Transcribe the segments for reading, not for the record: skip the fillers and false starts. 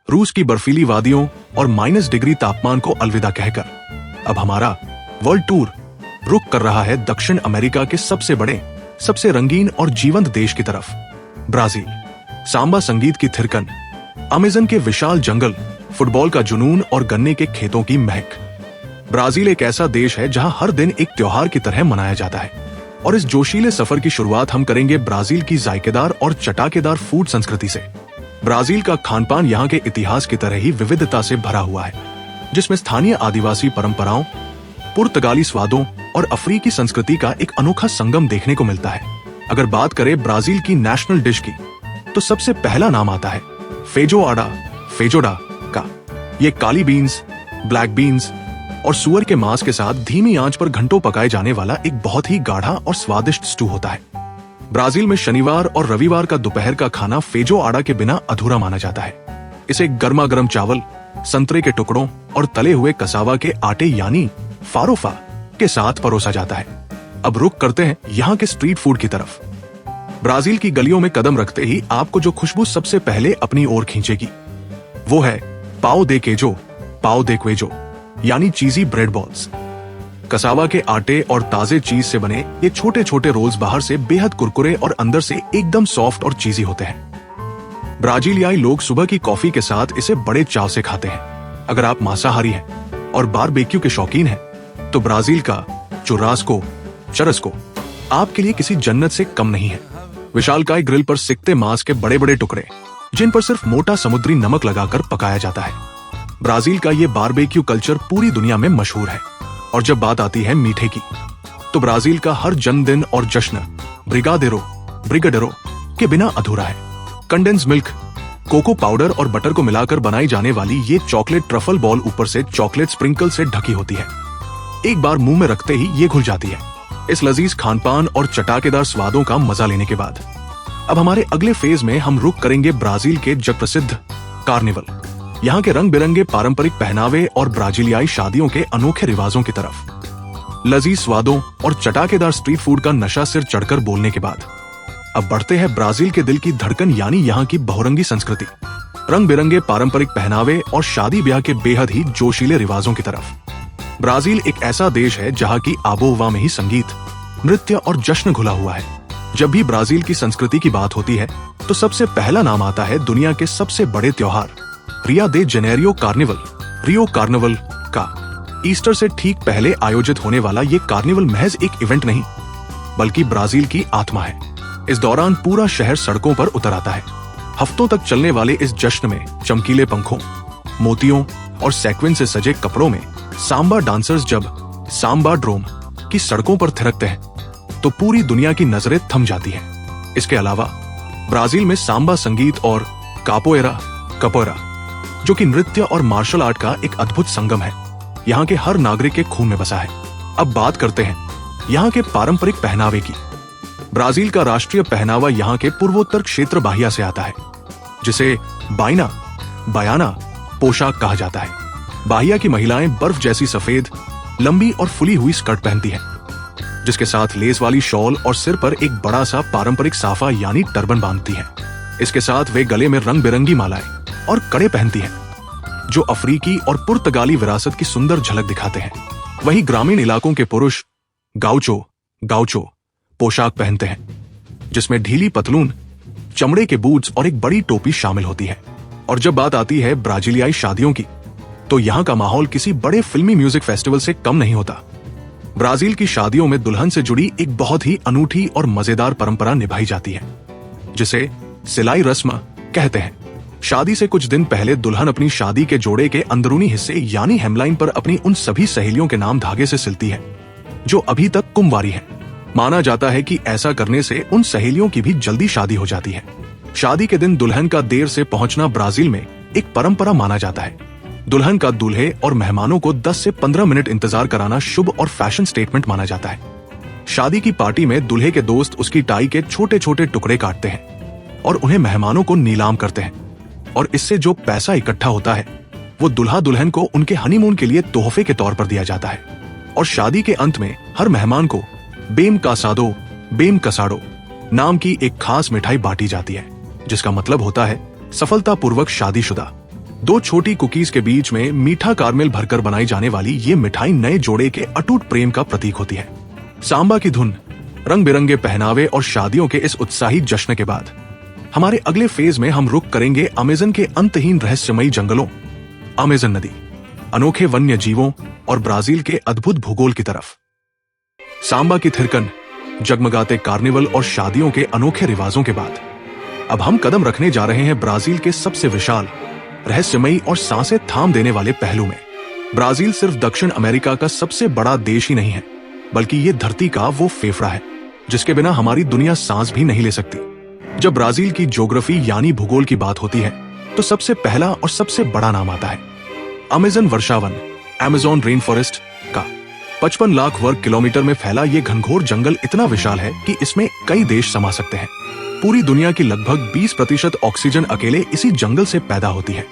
रूस की बर्फीली वादियों और -डिग्री तापमान को अलविदा कहकर अब हमारा वर्ल्ड टूर रुख कर रहा है दक्षिण अमेरिका के सबसे बड़े, सबसे रंगीन और जीवंत देश की तरफ, ब्राजील। सांबा संगीत की थिरकन, अमेज़न के विशाल जंगल, फुटबॉल का जुनून और गन्ने के खेतों की महक। ब्राजील एक ऐसा देश है जहां हर दिन एक त्योहार की तरह मनाया जाता है। और इस जोशीले सफर की शुरुआत हम करेंगे ब्राजील की जायकेदार और चटाकेदार फूड संस्कृति से। ब्राजील का खानपान यहाँ के इतिहास की तरह ही विविधता से भरा हुआ है, जिसमें स्थानीय आदिवासी परंपराओं, पुर्तगाली स्वादों और अफ्रीकी संस्कृति का एक अनोखा संगम देखने को मिलता है। अगर बात करें ब्राजील की नेशनल डिश की, तो सबसे पहला नाम आता है फेजोडा का। ये काली बीन्स, ब्लैक बीन्स और सुअर के मांस के साथ धीमी आंच पर घंटों पकाए जाने वाला एक बहुत ही गाढ़ा और स्वादिष्ट स्टू होता है। ब्राजील में शनिवार और रविवार का दोपहर का खाना फेजोआडा के बिना अधूरा माना जाता है। इसे गर्मा गर्म चावल, संतरे के टुकड़ों और तले हुए कसावा के आटे यानी फारोफा के साथ परोसा जाता है। अब रुक करते हैं यहाँ के स्ट्रीट फूड की तरफ। ब्राजील की गलियों में कदम रखते ही आपको जो खुशबू सबसे पहले अपनी ओर खींचेगी, वो है पाओ दे क्वेजो यानी चीजी ब्रेड बॉल्स। कसावा के आटे और ताजे चीज से बने ये छोटे छोटे रोल्स बाहर से बेहद कुरकुरे और अंदर से एकदम सॉफ्ट और चीजी होते हैं। ब्राजीलियाई लोग सुबह की कॉफी के साथ इसे बड़े चाव से खाते हैं। अगर आप मांसाहारी हैं और बारबेक्यू के शौकीन हैं, तो ब्राजील का चुरास्को आपके लिए किसी जन्नत से कम नहीं है। विशालकाय ग्रिल पर सिकते मांस के बड़े बड़े टुकड़े, जिन पर सिर्फ मोटा समुद्री नमक लगाकर पकाया जाता है। ब्राजील का ये बारबेक्यू कल्चर पूरी दुनिया में मशहूर है। और जब बात आती है मीठे की, तो ब्राजील का हर जन्मदिन और जश्न ब्रिगाडेरो के बिना अधूरा है। कंडेंस मिल्क, कोको पाउडर और बटर को मिलाकर बनाई जाने वाली ये चॉकलेट ट्रफल बॉल ऊपर से चॉकलेट स्प्रिंकल से ढकी होती है। एक बार मुंह में रखते ही ये घुल जाती है। इस लजीज खानपान और चटाकेदार स्वादों का मजा लेने के बाद अब हमारे अगले फेज में हम रुक करेंगे ब्राजील के जग प्रसिद्ध कार्निवल, यहाँ के रंग बिरंगे पारंपरिक पहनावे और ब्राजीलियाई शादियों के अनोखे रिवाजों की तरफ। लजीज स्वादों और चटाकेदार स्ट्रीट फूड का नशा सिर चढ़कर बोलने के बाद अब बढ़ते हैं ब्राजील के दिल की धड़कन यानी यहाँ की बहुरंगी संस्कृति, रंग बिरंगे पारंपरिक पहनावे और शादी ब्याह के बेहद ही जोशीले रिवाजों की तरफ। ब्राजील एक ऐसा देश है जहाँ की आबोहवा में ही संगीत, नृत्य और जश्न घुला हुआ है। जब भी ब्राजील की संस्कृति की बात होती है, तो सबसे पहला नाम आता है दुनिया के सबसे बड़े त्योहार रियो दे जेनेरियो कार्निवल का। ईस्टर से ठीक पहले आयोजित होने वाला ये कार्निवल महज एक इवेंट नहीं, बल्कि ब्राजील की आत्मा है। इस दौरान पूरा शहर सड़कों पर उतर आता है। हफ्तों तक चलने वाले इस जश्न में चमकीले पंखों, मोतियों और सेक्विन से सजे कपड़ों में सांबा डांसर्स जब सांबा ड्रोम की सड़कों पर थिरकते हैं, तो पूरी दुनिया की नजरें थम जाती हैं। इसके अलावा ब्राजील में सांबा संगीत और कापोएरा जो कि नृत्य और मार्शल आर्ट का एक अद्भुत संगम है, यहाँ के हर नागरिक के खून में बसा है। अब बात करते हैं यहाँ के पारंपरिक पहनावे की। ब्राजील का राष्ट्रीय पहनावा यहाँ के पूर्वोत्तर क्षेत्र बाहिया से आता है, जिसे बायाना पोशाक कहा जाता है। बाहिया की महिलाएं बर्फ जैसी सफेद, लंबी और फुली हुई स्कर्ट पहनती हैं, जिसके साथ लेस वाली शॉल और सिर पर एक बड़ा सा पारंपरिक साफा यानी टर्बन बांधती हैं। इसके साथ वे गले में रंग बिरंगी मालाएं और कड़े पहनती हैं, जो अफ्रीकी और पुर्तगाली विरासत की सुंदर झलक दिखाते हैं। वहीं ग्रामीण इलाकों के पुरुष गाउचो पोशाक पहनते हैं, जिसमें ढीली पतलून, चमड़े के बूट्स और एक बड़ी टोपी शामिल होती है। और जब बात आती है ब्राजीलियाई शादियों की, तो यहाँ का माहौल किसी बड़े फिल्मी म्यूजिक फेस्टिवल से कम नहीं होता। ब्राजील की शादियों में दुल्हन से जुड़ी एक बहुत ही अनूठी और मजेदार परंपरा निभाई जाती है, जिसे सिलाई रस्म कहते हैं। शादी से कुछ दिन पहले दुल्हन अपनी शादी के जोड़े के अंदरूनी हिस्से यानी हेमलाइन पर अपनी उन सभी सहेलियों के नाम धागे से सिलती है जो अभी तक कुंवारी हैं। माना जाता है कि ऐसा करने से उन सहेलियों की भी जल्दी शादी हो जाती है। शादी के दिन दुल्हन का देर से पहुंचना ब्राजील में एक परंपरा माना जाता है। दुल्हन का दूल्हे और मेहमानों को 10 से 15 मिनट इंतजार कराना शुभ और फैशन स्टेटमेंट माना जाता है। शादी की पार्टी में दूल्हे के दोस्त उसकी टाई के छोटे छोटे टुकड़े काटते हैं और उन्हें मेहमानों को नीलाम करते हैं, और इससे जो पैसा इकट्ठा होता है वो दुल्हा दुल्हन को उनके हनीमून के लिए तोहफे के तौर पर दिया जाता है। और शादी के अंत में हर मेहमान को बेम कसाडो नाम की एक खास मिठाई बांटी जाती है, जिसका मतलब होता है सफलतापूर्वक शादीशुदा। दो छोटी कुकीज के बीच में मीठा कारमेल भरकर बनाई जाने वाली ये मिठाई नए जोड़े के अटूट प्रेम का प्रतीक होती है। सांबा की धुन, रंग बिरंगे पहनावे और शादियों के इस उत्साही जश्न के बाद हमारे अगले फेज में हम रुक करेंगे अमेज़न के अंतहीन रहस्यमयी जंगलों, अमेज़न नदी, अनोखे वन्य जीवों और ब्राजील के अद्भुत भूगोल की तरफ। सांबा की थिरकन, जगमगाते कार्निवल और शादियों के अनोखे रिवाजों के बाद अब हम कदम रखने जा रहे हैं ब्राजील के सबसे विशाल, रहस्यमयी और सांसें थाम देने वाले पहलू में। ब्राजील सिर्फ दक्षिण अमेरिका का सबसे बड़ा देश ही नहीं है, बल्कि ये धरती का वो फेफड़ा है जिसके बिना हमारी दुनिया सांस भी नहीं ले सकती। जब ब्राजील की ज्योग्राफी यानी भूगोल की बात होती है तो सबसे पहला और सबसे बड़ा नाम आता है अमेज़न वर्षावन, अमेज़न रेन फॉरेस्ट का। 55 लाख वर्ग किलोमीटर में फैला ये घनघोर जंगल इतना विशाल है कि इसमें कई देश समा सकते हैं। पूरी दुनिया की लगभग 20% ऑक्सीजन अकेले इसी जंगल से पैदा होती है।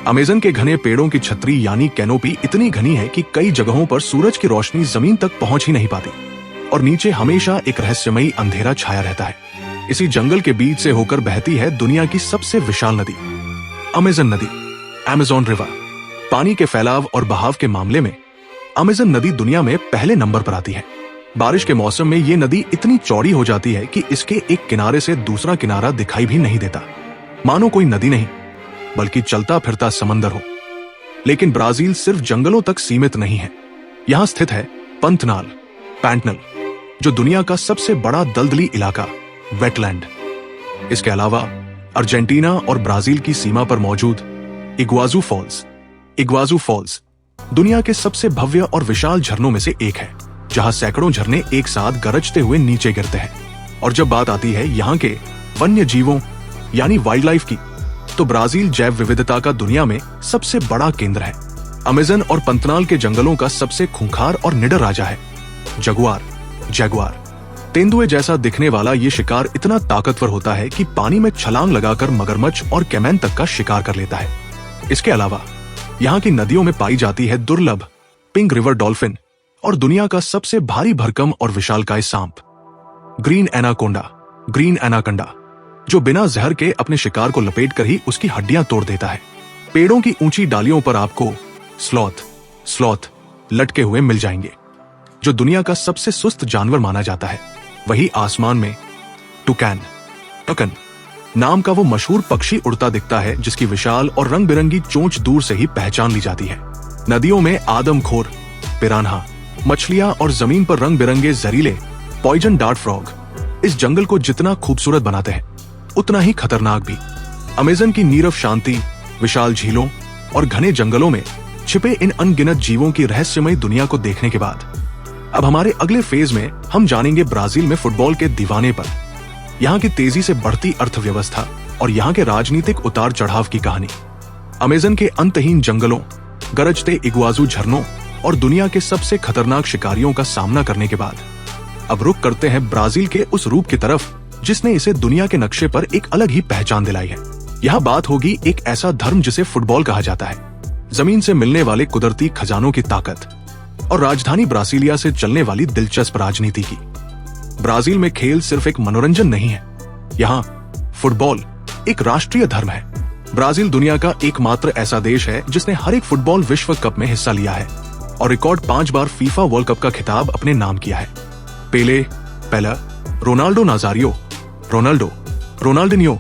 अमेज़न के घने पेड़ों की छतरी यानी कैनोपी इतनी घनी है कि कई जगहों पर सूरज की रोशनी जमीन तक पहुंच ही नहीं पाती और नीचे हमेशा एक रहस्यमयी अंधेरा छाया रहता है। इसी जंगल के बीच से होकर बहती है दुनिया की सबसे विशाल नदी, अमेज़न नदी, अमेज़न रिवर। पानी के फैलाव और बहाव के मामले में अमेज़न नदी दुनिया में पहले नंबर पर आती है। बारिश के मौसम में ये नदी इतनी चौड़ी हो जाती है कि इसके एक किनारे से दूसरा किनारा दिखाई भी नहीं देता, मानो कोई नदी नहीं बल्कि चलता फिरता समंदर हो। लेकिन ब्राजील सिर्फ जंगलों तक सीमित नहीं है। यहां स्थित है पंथनाल, पैंटनल, जो दुनिया का सबसे बड़ा दलदली इलाका, वेटलैंड। इसके अलावा अर्जेंटीना और ब्राजील की सीमा पर मौजूद इग्वाजू फॉल्स। इग्वाजू फॉल्स दुनिया के सबसे भव्य और विशाल झरनों में से एक है, जहां सैकड़ों झरने एक साथ गरजते हुए नीचे गिरते हैं। और जब बात आती है यहाँ के वन्य जीवों यानी वाइल्ड लाइफ की, तो ब्राजील जैव विविधता का दुनिया में सबसे बड़ा केंद्र है। अमेज़न और पंतनाल के जंगलों का सबसे खूंखार और निडर राजा है जगुआर। जगुआर तेंदुए जैसा दिखने वाला ये शिकार इतना ताकतवर होता है कि पानी में छलांग लगाकर मगरमच्छ और कैमन तक का शिकार कर लेता है। इसके अलावा यहाँ की नदियों में पाई जाती है दुर्लभ पिंक रिवर डॉल्फिन और दुनिया का सबसे भारी भरकम और विशालकाय सांप, ग्रीन एनाकोंडा, ग्रीन एनाकंडा, जो बिना जहर के अपने शिकार को लपेटकर ही उसकी हड्डियां तोड़ देता है। पेड़ों की ऊंची डालियों पर आपको स्लॉथ लटके हुए मिल जाएंगे, जो दुनिया का सबसे सुस्त जानवर माना जाता है। वही आसमान में टुकन नाम का वो मशहूर पक्षी उड़ता दिखता है, जिसकी विशाल और रंग बिरंगी चोंच दूर से ही पहचान ली जाती है। नदियों में आदमखोर पिरान्हा मछलियां और जमीन पर रंग बिरंगे जहरीले पॉइजन डार्ट फ्रॉग इस जंगल को जितना खूबसूरत बनाते हैं उतना ही खतरनाक भी। अमेज़न की नीरव शांति, विशाल झीलों और घने जंगलों में छिपे इन अनगिनत जीवों की रहस्यमयी दुनिया को देखने के बाद अब हमारे अगले फेज में हम जानेंगे ब्राजील में फुटबॉल के दीवाने पर, यहाँ की तेजी से बढ़ती अर्थव्यवस्था और यहाँ के राजनीतिक उतार चढ़ाव की कहानी। अमेज़न के अंतहीन जंगलों, गरजते इग्वाजू झरनों और दुनिया के सबसे खतरनाक शिकारियों का सामना करने के बाद अब रुक करते हैं ब्राजील के उस रूप की तरफ जिसने इसे दुनिया के नक्शे पर एक अलग ही पहचान दिलाई है। यहाँ बात होगी एक ऐसा धर्म जिसे फुटबॉल कहा जाता है, जमीन से मिलने वाले कुदरती खजानों की ताकत और राजधानी ब्रासीलिया से चलने वाली दिलचस्प राजनीति की। ब्राजील में खेल सिर्फ एक मनोरंजन नहीं है, यहाँ फुटबॉल एक राष्ट्रीय धर्म है। ब्राजील दुनिया का एकमात्र ऐसा देश है जिसने हर एक फुटबॉल विश्व कप में हिस्सा लिया है और रिकॉर्ड 5 बार फीफा वर्ल्ड कप का खिताब अपने नाम किया है। पेले, रोनाल्डो नाजारियो, रोनाल्डो, रोनाल्डिनो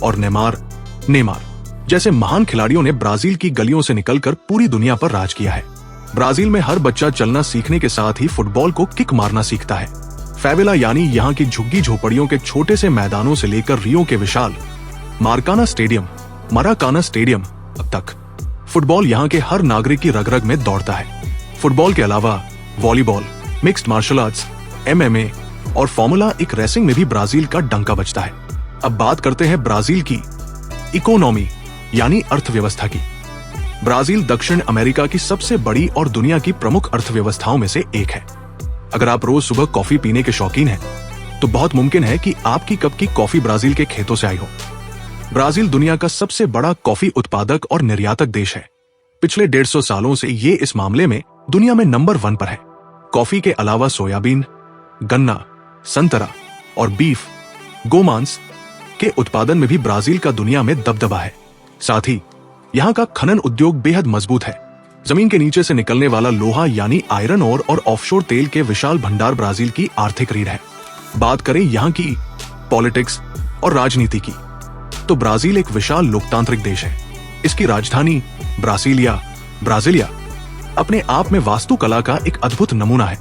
और नेमार जैसे महान खिलाड़ियों ने ब्राजील की गलियों से निकलकर पूरी दुनिया पर राज किया है। ब्राजील में हर बच्चा चलना सीखने के साथ ही फुटबॉल को किक मारना सीखता है। फेवेला यानी यहाँ की झुग्गी झोपड़ियों के छोटे से मैदानों से लेकर रियो के विशाल मराकाना स्टेडियम तक फुटबॉल यहाँ के हर नागरिक की रग रग में दौड़ता है। फुटबॉल के अलावा volleyball, mixed martial arts, MMA और फॉर्मूला एक रेसिंग में भी ब्राजील का डंका बजता है। अब बात करते हैं ब्राजील की इकोनॉमी यानी अर्थव्यवस्था की। ब्राजील दक्षिण अमेरिका की सबसे बड़ी और दुनिया की प्रमुख अर्थव्यवस्थाओं में से एक है। अगर आप रोज सुबह कॉफी पीने के शौकीन हैं, तो बहुत मुमकिन है कि आपकी कप की कॉफी ब्राजील के खेतों से आई हो। ब्राजील दुनिया का सबसे बड़ा कॉफी उत्पादक और निर्यातक देश है। पिछले 150 सालों से ये इस मामले में दुनिया में नंबर 1 पर है। कॉफी के अलावा सोयाबीन, गन्ना, संतरा और बीफ, गोमांस के उत्पादन में भी ब्राजील का दुनिया में दबदबा है। साथ ही यहाँ का खनन उद्योग बेहद मजबूत है। जमीन के नीचे से निकलने वाला लोहा यानी आयरन ओर और ऑफशोर तेल के विशाल भंडार ब्राजील की आर्थिक रीढ़ है। बात करें यहाँ की पॉलिटिक्स और राजनीति की, तो ब्राजील एक विशाल लोकतांत्रिक देश है। इसकी राजधानी ब्रासिलिया अपने आप में वास्तुकला का एक अद्भुत नमूना है।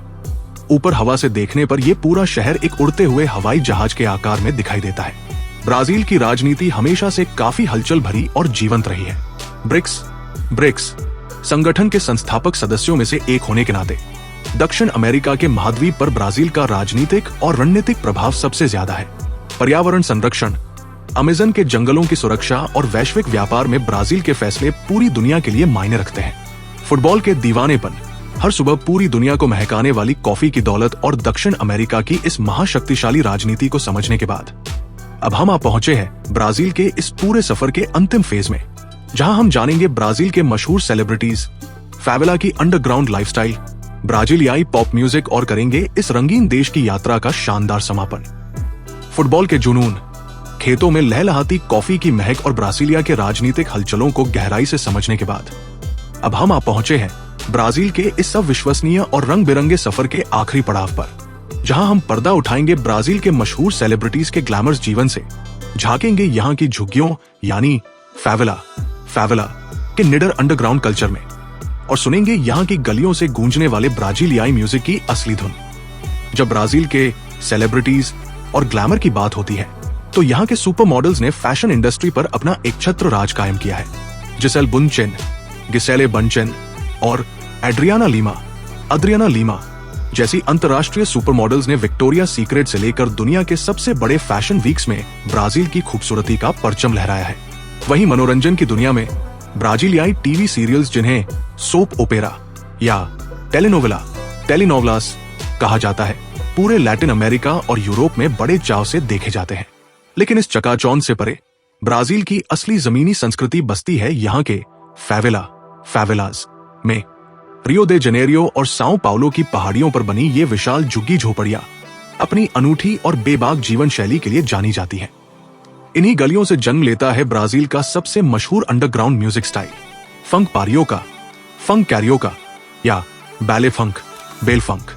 ऊपर हवा से देखने पर यह पूरा शहर एक उड़ते हुए हवाई जहाज के आकार में दिखाई देता है। ब्राजील की राजनीति हमेशा से काफी हलचल भरी और जीवंत रही है। ब्रिक्स संगठन के संस्थापक सदस्यों में से एक होने के नाते दक्षिण अमेरिका के महाद्वीप पर ब्राजील का राजनीतिक और रणनीतिक प्रभाव सबसे ज्यादा है। पर्यावरण संरक्षण, अमेज़न के जंगलों की सुरक्षा और वैश्विक व्यापार में ब्राजील के फैसले पूरी दुनिया के लिए मायने रखते हैं। फुटबॉल के दीवानेपन, हर सुबह पूरी दुनिया को महकाने वाली कॉफी की दौलत और दक्षिण अमेरिका की इस महाशक्तिशाली राजनीति को समझने के बाद अब हम आ पहुंचे हैं ब्राजील के इस पूरे सफर के अंतिम फेज में, जहां हम जानेंगे ब्राजील के मशहूर सेलिब्रिटीज, फेवेला की अंडरग्राउंड लाइफस्टाइल, ब्राजीलियाई पॉप म्यूजिक और करेंगे इस रंगीन देश की यात्रा का शानदार समापन। फुटबॉल के जुनून, खेतों में लहलहाती कॉफी की महक और ब्रासीलिया के राजनीतिक हलचलों को गहराई से समझने के बाद अब हम आ पहुंचे हैं ब्राजील के इस सब विश्वसनीय और रंग बिरंगे सफर के आखिरी पड़ाव पर, जहां हम पर्दा उठाएंगे ब्राजील के मशहूर सेलिब्रिटीज के ग्लैमरस जीवन से, झांकेंगे यहाँ की झुग्गियों यानी फेवेला के निडर अंडरग्राउंड कल्चर में, और सुनेंगे यहाँ की गलियों से गूंजने वाले ब्राजीलियाई म्यूजिक की असली धुन। जब ब्राजील के सेलिब्रिटीज और ग्लैमर की बात होती है, तो यहाँ के सुपर मॉडल्स ने फैशन इंडस्ट्री पर अपना एक छत्र राज कायम किया है। जिसेल बुंचेन, गिसेले बंचेन और एड्रियाना लीमा जैसी अंतर्राष्ट्रीय सुपर मॉडल्स ने विक्टोरिया सीक्रेट से लेकर दुनिया के सबसे बड़े फैशन वीक्स में ब्राजील की खूबसूरती का परचम लहराया है। वहीं मनोरंजन की दुनिया में ब्राजीलियाई टीवी सीरियल्स, जिन्हें सोप ओपेरा या टेलीनोवेलास कहा जाता है, पूरे लैटिन अमेरिका और यूरोप में बड़े चाव से देखे जाते हैं। लेकिन इस चकाचौंध से परे ब्राजील की असली जमीनी संस्कृति बसती है यहाँ के फेवेलास में। रियो दे जनेरियो और साओ पाउलो की पहाड़ियों पर बनी ये विशाल झुग्गी झोपड़ियां अपनी अनूठी और बेबाक जीवन शैली के लिए जानी जाती हैं। इन्हीं गलियों से जन्म लेता है ब्राजील का सबसे मशहूर अंडरग्राउंड म्यूजिक स्टाइल, फंक कैरियोका या बेल फंक।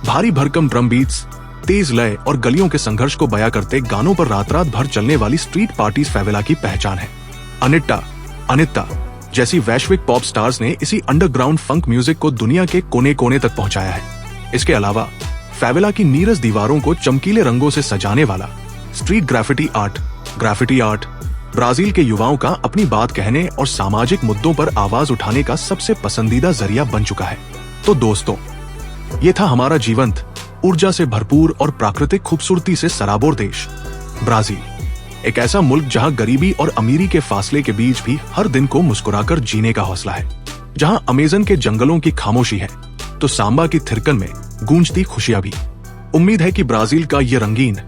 भारी भरकम ड्रम बीट्स, तेज लय और गलियों के संघर्ष को बयां करते गानों पर रात रात भर चलने वाली स्ट्रीट पार्टीज फेवेला की पहचान है। अनित्ता जैसी वैश्विक पॉप स्टार्स ने इसी अंडरग्राउंड फंक म्यूजिक को दुनिया के कोने कोने तक पहुंचाया है। इसके अलावा फेवेला की नीरस दीवारों को चमकीले रंगों से सजाने वाला स्ट्रीट ग्राफिटी आर्ट ब्राजील के युवाओं का अपनी बात कहने और सामाजिक मुद्दों पर आवाज उठाने का सबसे पसंदीदा जरिया बन चुका है। तो दोस्तों, ये था हमारा जीवंत, ऊर्जा से भरपूर और प्राकृतिक खूबसूरती से सराबोर देश ब्राजील। एक ऐसा मुल्क जहां गरीबी और अमीरी के फासले के बीच भी हर दिन को मुस्कुराकर जीने का हौसला है, जहां अमेज़न के जंगलों की खामोशी है तो सांबा की थिरकन में गूंजती खुशियां भी। उम्मीद है कि ब्राजील का ये रंगीन,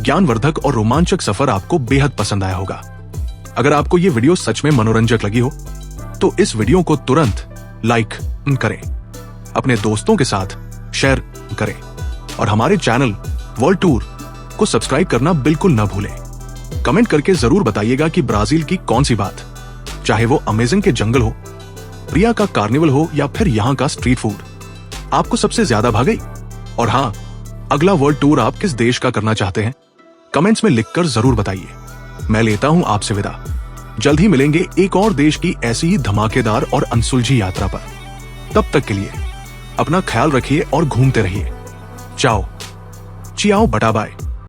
ज्ञानवर्धक और रोमांचक सफर आपको बेहद पसंद आया होगा। अगर आपको ये वीडियो सच में मनोरंजक लगी हो तो इस वीडियो को तुरंत लाइक करें, अपने दोस्तों के साथ शेयर करें और हमारे चैनल वर्ल्ड टूर को सब्सक्राइब करना बिल्कुल न भूलें। कमेंट करके जरूर बताइएगा कि ब्राजील की कौन सी बात, चाहे वो अमेज़न के जंगल हो, रियो का कार्निवल हो या फिर यहाँ का स्ट्रीट फूड, आपको सबसे ज्यादा भा गई। और हाँ, अगला वर्ल्ड टूर आप किस देश का करना चाहते हैं, कमेंट्स में लिखकर जरूर बताइए। मैं लेता हूं आपसे विदा। जल्द ही मिलेंगे एक और देश की ऐसी ही धमाकेदार और अनसुलझी यात्रा पर। तब तक के लिए अपना ख्याल रखिए और घूमते रहिए। चियाओ बटा बाय।